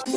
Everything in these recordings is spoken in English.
Hi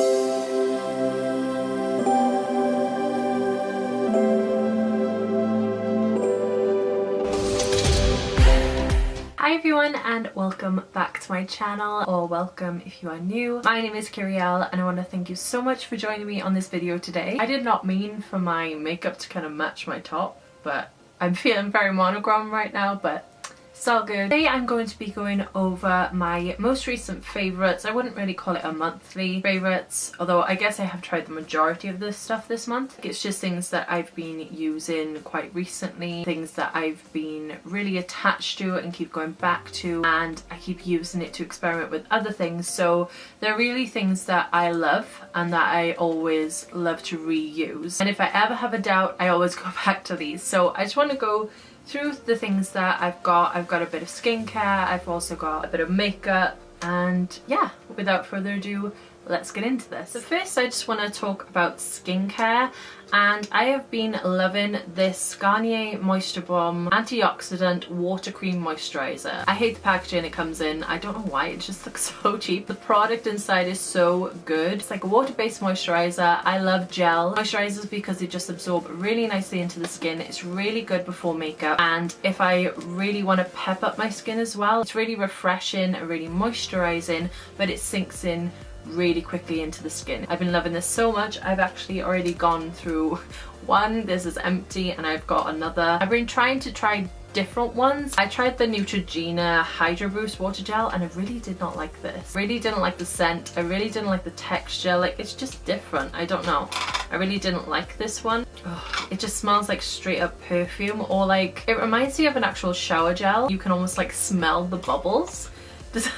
everyone and welcome back to my channel, or welcome if you are new. My name is Kyrielle and I want to thank you so much for joining me on this video today. I did not mean for my makeup to kind of match my top, but I'm feeling very monochrome right now, but it's all good. Today I'm going to be going over my most recent favourites. I wouldn't really call it a monthly favourites, although I guess I have tried the majority of this stuff this month. It's just things that I've been using quite recently, things that I've been really attached to and keep going back to, and I keep using it to experiment with other things. So they're really things that I love and that I always love to reuse. And if I ever have a doubt, I always go back to these. So I just want to go through the things that I've got a bit of skincare, I've also got a bit of makeup, and yeah, without further ado, let's get into this. So first I just want to talk about skincare, and I have been loving this Garnier Moisture Bomb Antioxidant Water Cream Moisturizer. I hate the packaging it comes in. I don't know why, it just looks so cheap. The product inside is so good. It's like a water-based moisturizer. I love gel moisturizers because they just absorb really nicely into the skin. It's really good before makeup, and if I really want to pep up my skin as well, it's really refreshing and really moisturizing, but it sinks in really quickly into the skin. I've been loving this so much. I've actually already gone through one. This is empty and I've got another. I've been trying to try different ones. I tried the Neutrogena Hydro Boost Water Gel and I really did not like this. Really didn't like the scent. I really didn't like the texture. Like, it's just different. I don't know. I really didn't like this one. Ugh, it just smells like straight up perfume, or like, it reminds me of an actual shower gel. You can almost like smell the bubbles. Does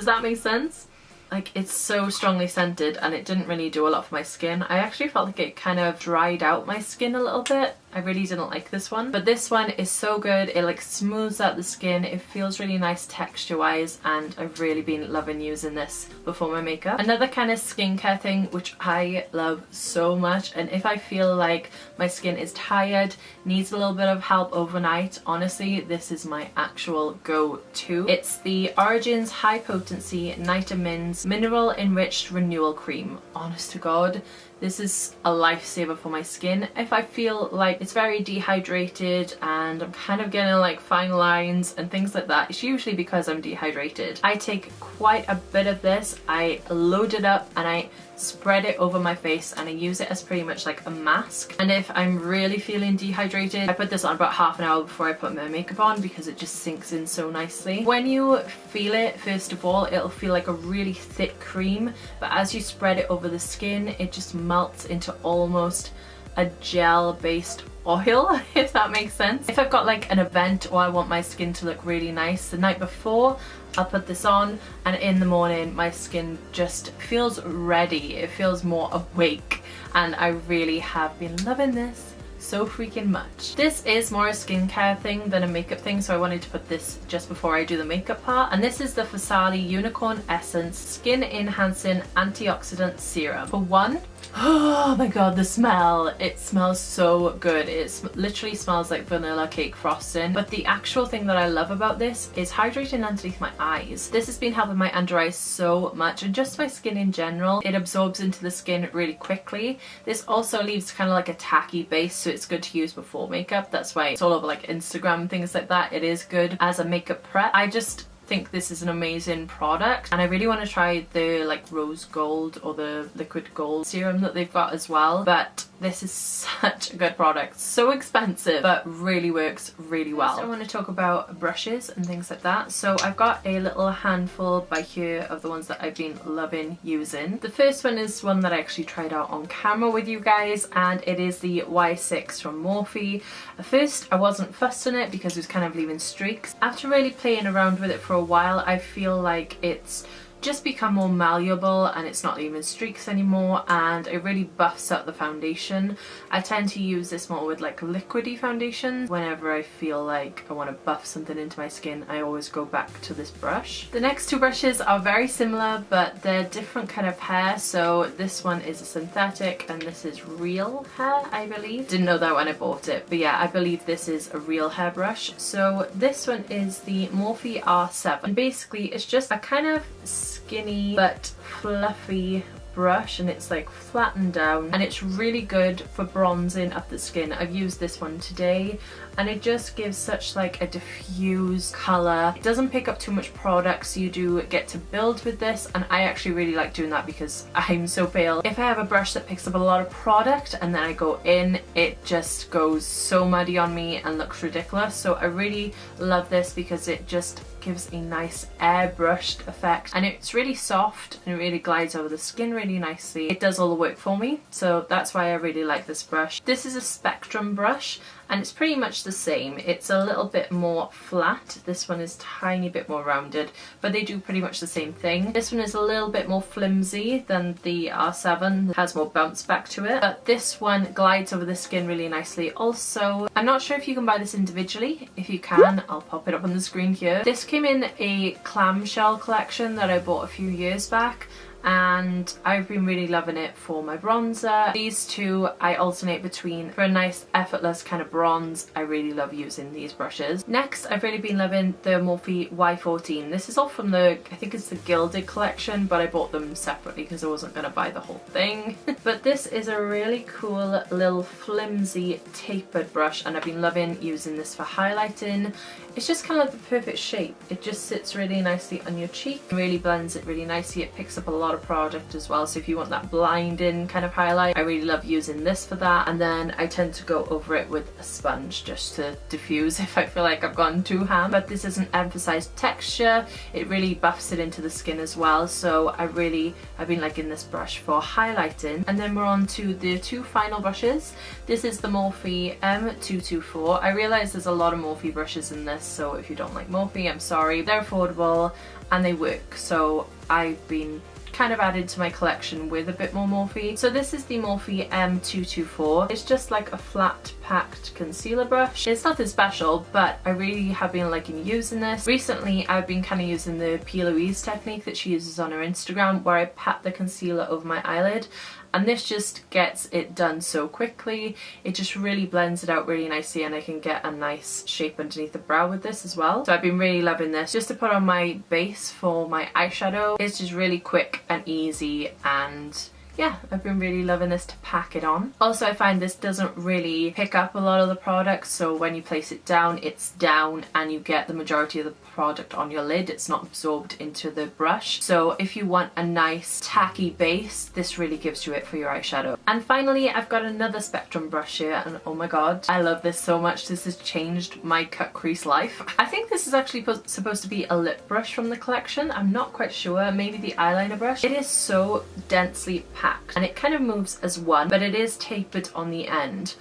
that make sense? Like, it's so strongly scented and it didn't really do a lot for my skin. I actually felt like it kind of dried out my skin a little bit. I really didn't like this one, but this one is so good. It like smooths out the skin. It feels really nice texture wise, and I've really been loving using this before my makeup. Another kind of skincare thing which I love so much, and if I feel like my skin is tired, needs a little bit of help overnight, honestly this is my actual go-to. It's the Origins High Potency Nitamins Mineral Enriched Renewal Cream. Honest to God, this is a lifesaver for my skin. If I feel like it's very dehydrated and I'm kind of getting like fine lines and things like that, it's usually because I'm dehydrated. I take quite a bit of this, I load it up and I spread it over my face, and I use it as pretty much like a mask. And if I'm really feeling dehydrated, I put this on about half an hour before I put my makeup on because it just sinks in so nicely. When you feel it, first of all, it'll feel like a really thick cream, but as you spread it over the skin, it just melts into almost a gel based oil, if that makes sense. If I've got like an event or I want my skin to look really nice, the night before I'll put this on, and in the morning my skin just feels ready. It feels more awake, and I really have been loving this so freaking much. This is more a skincare thing than a makeup thing, so I wanted to put this just before I do the makeup part, and this is the Fasali Unicorn Essence Skin Enhancing Antioxidant Serum. For one, oh my god, the smell! It smells so good. It literally smells like vanilla cake frosting. But the actual thing that I love about this is hydrating underneath my eyes. This has been helping my under eyes so much, and just my skin in general. It absorbs into the skin really quickly. This also leaves kind of like a tacky base, so it's good to use before makeup. That's why it's all over like Instagram and things like that. It is good as a makeup prep. I just think this is an amazing product, and I really want to try the like rose gold or the liquid gold serum that they've got as well. But this is such a good product, so expensive but really works really well. So I want to talk about brushes and things like that. So I've got a little handful by here of the ones that I've been loving using. The first one is one that I actually tried out on camera with you guys, and it is the Y6 from Morphe. At first I wasn't fussed on it because it was kind of leaving streaks. After really playing around with it for a while, I feel like it's just become more malleable and it's not leaving streaks anymore, and it really buffs up the foundation. I tend to use this more with like liquidy foundations. Whenever I feel like I want to buff something into my skin, I always go back to this brush. The next two brushes are very similar, but they're different kind of hair. So this one is a synthetic and this is real hair, I believe. Didn't know that when I bought it, but yeah, I believe this is a real hair brush. So this one is the Morphe R7. And basically it's just a kind of skinny but fluffy brush and it's like flattened down, and it's really good for bronzing up the skin. I've used this one today and it just gives such like a diffused colour. It doesn't pick up too much product, so you do get to build with this, and I actually really like doing that because I'm so pale. If I have a brush that picks up a lot of product and then I go in, it just goes so muddy on me and looks ridiculous. So I really love this because it just gives a nice airbrushed effect, and it's really soft and it really glides over the skin really nicely. It does all the work for me, so that's why I really like this brush. This is a Spectrum brush and it's pretty much the same. It's a little bit more flat. This one is tiny bit more rounded, but they do pretty much the same thing. This one is a little bit more flimsy than the R7. It has more bounce back to it, but this one glides over the skin really nicely. Also, I'm not sure if you can buy this individually. If you can, I'll pop it up on the screen here. This came in a clamshell collection that I bought a few years back, and I've been really loving it for my bronzer. These two I alternate between for a nice effortless kind of bronze. I really love using these brushes. Next, I've really been loving the Morphe Y14. This is all from the, I think it's the Gilded collection, but I bought them separately because I wasn't going to buy the whole thing. But this is a really cool little flimsy tapered brush, and I've been loving using this for highlighting. It's just kind of like the perfect shape. It just sits really nicely on your cheek, really blends it really nicely. It picks up a lot of product as well, so if you want that blinding kind of highlight, I really love using this for that. And then I tend to go over it with a sponge just to diffuse if I feel like I've gone too ham. But this is an emphasized texture. It really buffs it into the skin as well, so I've been liking this brush for highlighting. And then we're on to the two final brushes. This is the Morphe M224. I realize there's a lot of Morphe brushes in this, so if you don't like Morphe, I'm sorry. They're affordable and they work, so I've been kind of added to my collection with a bit more Morphe. So this is the Morphe M224. It's just like a flat packed concealer brush. It's nothing special, but I really have been liking using this. Recently I've been kind of using the P. Louise technique that she uses on her Instagram, where I pat the concealer over my eyelid, and this just gets it done so quickly. It just really blends it out really nicely, and I can get a nice shape underneath the brow with this as well. So I've been really loving this just to put on my base for my eyeshadow. It's just really quick and easy, and yeah, I've been really loving this to pack it on. Also, I find this doesn't really pick up a lot of the product, so when you place it down, it's down and you get the majority of the product on your lid. It's not absorbed into the brush. So if you want a nice tacky base, this really gives you it for your eyeshadow. And finally, I've got another Spectrum brush here, and oh my god, I love this so much. This has changed my cut crease life. I think this is actually supposed to be a lip brush from the collection. I'm not quite sure. Maybe the eyeliner brush. It is so densely packed, and it kind of moves as one, but it is tapered on the end,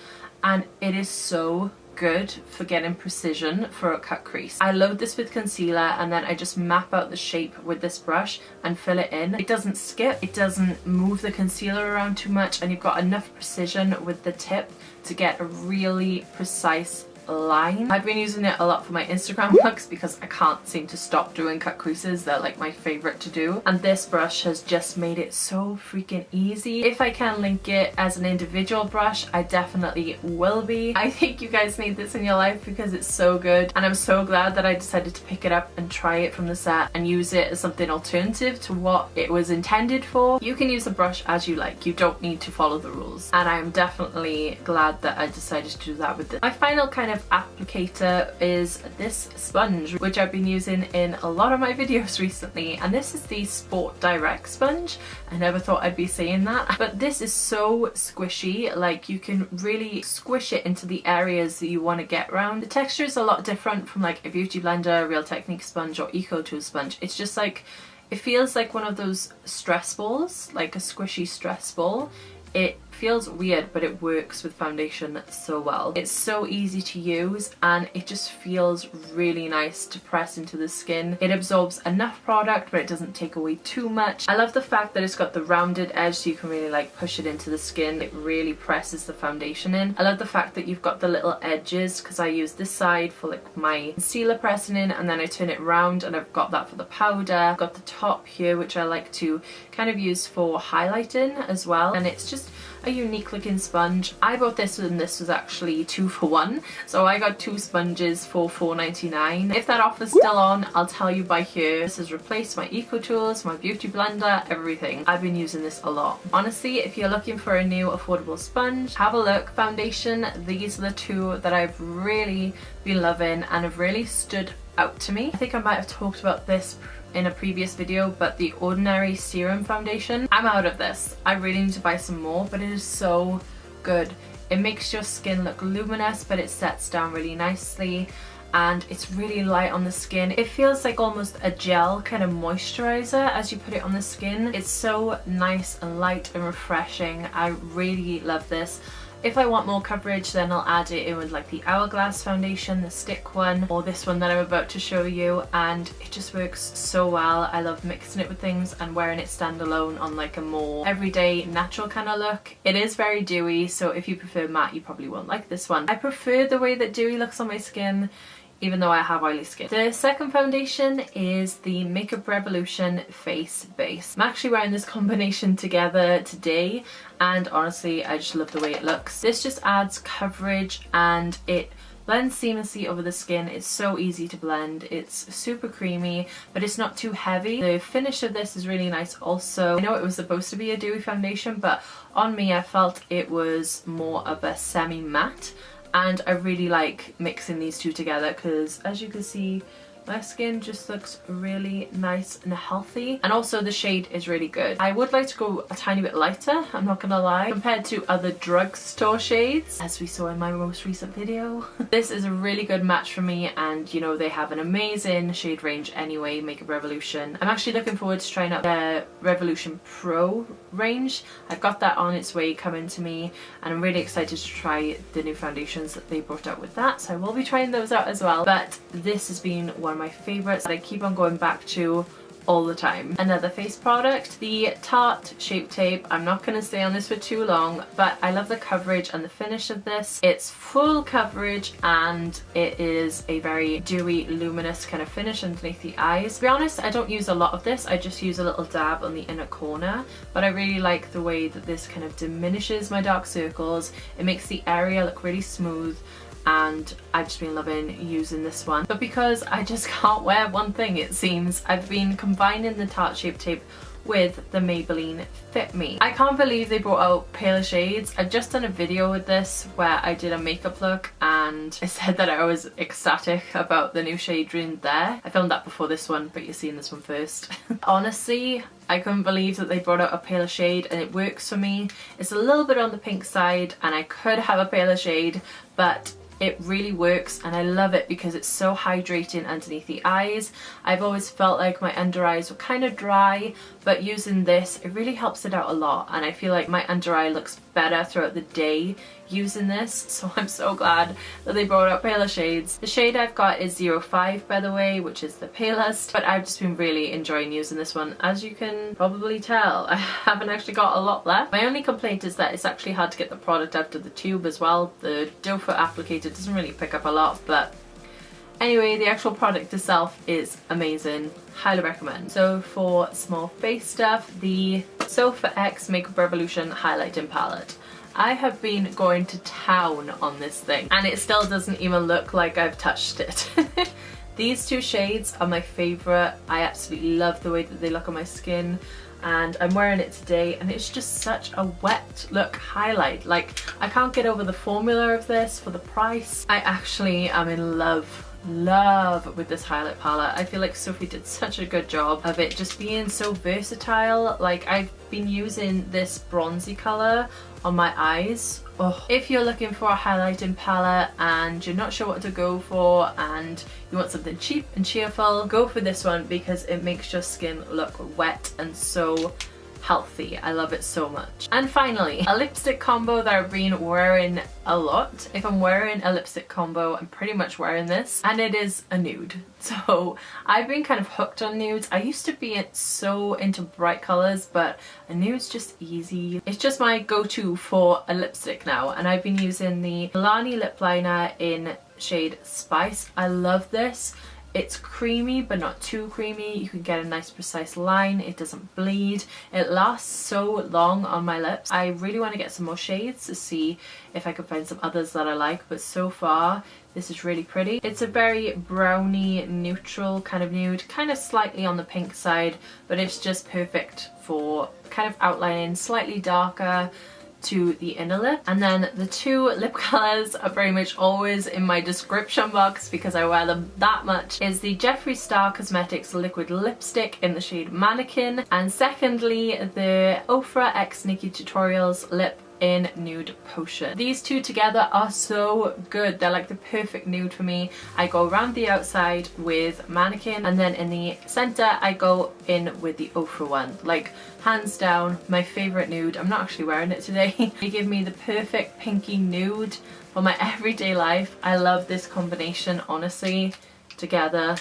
and it is so good for getting precision for a cut crease. I load this with concealer and then I just map out the shape with this brush and fill it in. It doesn't skip, it doesn't move the concealer around too much, and you've got enough precision with the tip to get a really precise line. I've been using it a lot for my Instagram looks because I can't seem to stop doing cut creases. They're like my favorite to do, and this brush has just made it so freaking easy. If I can link it as an individual brush, I definitely will be. I think you guys need this in your life because it's so good, and I'm so glad that I decided to pick it up and try it from the set and use it as something alternative to what it was intended for. You can use the brush as you like. You don't need to follow the rules, and I'm definitely glad that I decided to do that with this. My final kind of applicator is this sponge, which I've been using in a lot of my videos recently, and this is the Sport Direct sponge. I never thought I'd be saying that, but this is so squishy. Like, you can really squish it into the areas that you want to get around. The texture is a lot different from like a Beauty Blender, Real Technique sponge, or Eco Tool sponge. It's just like, it feels like one of those stress balls, like a squishy stress ball. It feels weird, but it works with foundation so well. It's so easy to use, and it just feels really nice to press into the skin. It absorbs enough product, but it doesn't take away too much. I love the fact that it's got the rounded edge, so you can really like push it into the skin. It really presses the foundation in. I love the fact that you've got the little edges, because I use this side for like my concealer pressing in, and then I turn it round and I've got that for the powder. I've got the top here, which I like to kind of use for highlighting as well, and it's just, I unique looking sponge. I bought this and this was actually 2 for 1, so I got 2 sponges for $4.99. If that offer's still on, I'll tell you by here. This has replaced my Eco Tools, my beauty blender, everything. I've been using this a lot. Honestly, if you're looking for a new affordable sponge, have a look. Foundation, these are the 2 that I've really been loving and have really stood out to me. I think I might have talked about this in a previous video, but the Ordinary Serum foundation, I'm out of this. I really need to buy some more, but it is so good. It makes your skin look luminous, but it sets down really nicely and it's really light on the skin. It feels like almost a gel kind of moisturizer as you put it on the skin. It's so nice and light and refreshing. I really love this. If I want more coverage, then I'll add it in with like the Hourglass foundation, the stick one, or this one that I'm about to show you, and it just works so well. I love mixing it with things and wearing it standalone on like a more everyday natural kind of look. It is very dewy, so if you prefer matte, you probably won't like this one. I prefer the way that dewy looks on my skin, even though I have oily skin. The second foundation is the Makeup Revolution Face Base. I'm actually wearing this combination together today, and honestly, I just love the way it looks. This just adds coverage and it blends seamlessly over the skin. It's so easy to blend. It's super creamy, but it's not too heavy. The finish of this is really nice also. I know it was supposed to be a dewy foundation, but on me, I felt it was more of a semi-matte. And I really like mixing these 2 together because, as you can see, my skin just looks really nice and healthy, and also the shade is really good. I would like to go a tiny bit lighter, I'm not gonna lie, compared to other drugstore shades, as we saw in my most recent video. This is a really good match for me, and you know, they have an amazing shade range anyway, Makeup Revolution. I'm actually looking forward to trying out their Revolution Pro range. I've got that on its way coming to me, and I'm really excited to try the new foundations that they brought out with that, so I will be trying those out as well. But this has been one of my favorites that I keep on going back to all the time. Another face product, the Tarte Shape Tape. I'm not going to stay on this for too long, but I love the coverage and the finish of this. It's full coverage and it is a very dewy, luminous kind of finish underneath the eyes. To be honest, I don't use a lot of this. I just use a little dab on the inner corner, but I really like the way that this kind of diminishes my dark circles. It makes the area look really smooth, and I've just been loving using this one. But because I just can't wear one thing, it seems, I've been combining the Tarte Shape Tape with the Maybelline Fit Me. I can't believe they brought out paler shades. I've just done a video with this where I did a makeup look and I said that I was ecstatic about the new shade in there. I filmed that before this one, but you're seeing this one first. Honestly, I couldn't believe that they brought out a paler shade, and it works for me. It's a little bit on the pink side and I could have a paler shade, but it really works and I love it because it's so hydrating underneath the eyes. I've always felt like my under eyes were kind of dry, but using this, it really helps it out a lot, and I feel like my under eye looks better throughout the day using this, so I'm so glad that they brought out paler shades. The shade I've got is 05, by the way, which is the palest, but I've just been really enjoying using this one. As you can probably tell, I haven't actually got a lot left. My only complaint is that it's actually hard to get the product out of the tube as well. The doe foot applicator doesn't really pick up a lot, but anyway, the actual product itself is amazing. Highly recommend. So for small face stuff, the Sophx Makeup Revolution Highlighting Palette. I have been going to town on this thing and it still doesn't even look like I've touched it. These 2 shades are my favourite. I absolutely love the way that they look on my skin, and I'm wearing it today and it's just such a wet look highlight. Like, I can't get over the formula of this for the price. I actually am in love with this highlight palette. I feel like Sophie did such a good job of it just being so versatile. Like, I've been using this bronzy colour on my eyes. Oh, if you're looking for a highlighting palette and you're not sure what to go for and you want something cheap and cheerful, go for this one because it makes your skin look wet and so healthy. I love it so much. And finally, a lipstick combo that I've been wearing a lot. If I'm wearing a lipstick combo, I'm pretty much wearing this, and it is a nude. So I've been kind of hooked on nudes. I used to be so into bright colors, but a nude's just easy. It's just my go-to for a lipstick now, and I've been using the Milani lip liner in shade Spice. I love this. It's creamy but not too creamy. You can get a nice precise line. It doesn't bleed. It lasts so long on my lips. I really want to get some more shades to see if I can find some others that I like, but so far this is really pretty. It's a very browny neutral kind of nude, kind of slightly on the pink side, but it's just perfect for kind of outlining slightly darker to the inner lip. And then the two lip colors are very much always in my description box because I wear them that much, is the Jeffree Star Cosmetics liquid lipstick in the shade Mannequin, and secondly the Ofra x Nikki Tutorials lip in Nude Potion. These two together are so good. They're like the perfect nude for me. I go around the outside with Mannequin, and then in the center I go in with the Ofra one. Like, hands down, my favorite nude. I'm not actually wearing it today. They give me the perfect pinky nude for my everyday life. I love this combination, honestly. Together,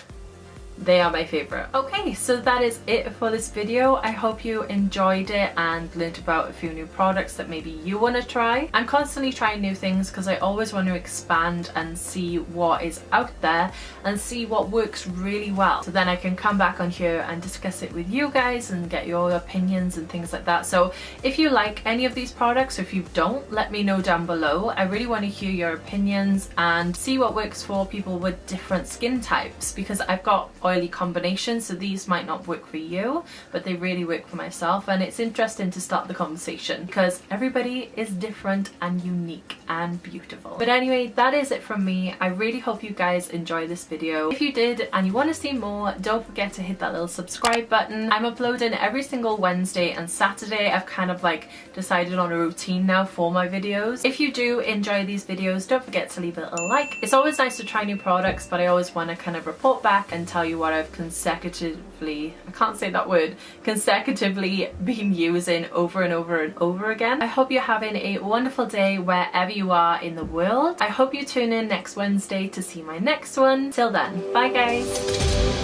they are my favorite. Okay, so that is it for this video. I hope you enjoyed it and learned about a few new products that maybe you want to try. I'm constantly trying new things because I always want to expand and see what is out there and see what works really well, so then I can come back on here and discuss it with you guys and get your opinions and things like that. So if you like any of these products, or if you don't, let me know down below. I really want to hear your opinions and see what works for people with different skin types, because I've got oily combinations, so these might not work for you, but they really work for myself, and it's interesting to start the conversation because everybody is different and unique and beautiful. But anyway, that is it from me. I really hope you guys enjoy this video. If you did and you want to see more, don't forget to hit that little subscribe button. I'm uploading every single Wednesday and Saturday. I've kind of like decided on a routine now for my videos. If you do enjoy these videos, don't forget to leave it a like. It's always nice to try new products, but I always want to kind of report back and tell you what I've consecutively, I can't say that word, consecutively been using over and over and over again. I hope you're having a wonderful day wherever you are in the world. I hope you tune in next Wednesday to see my next one. Till then, bye guys.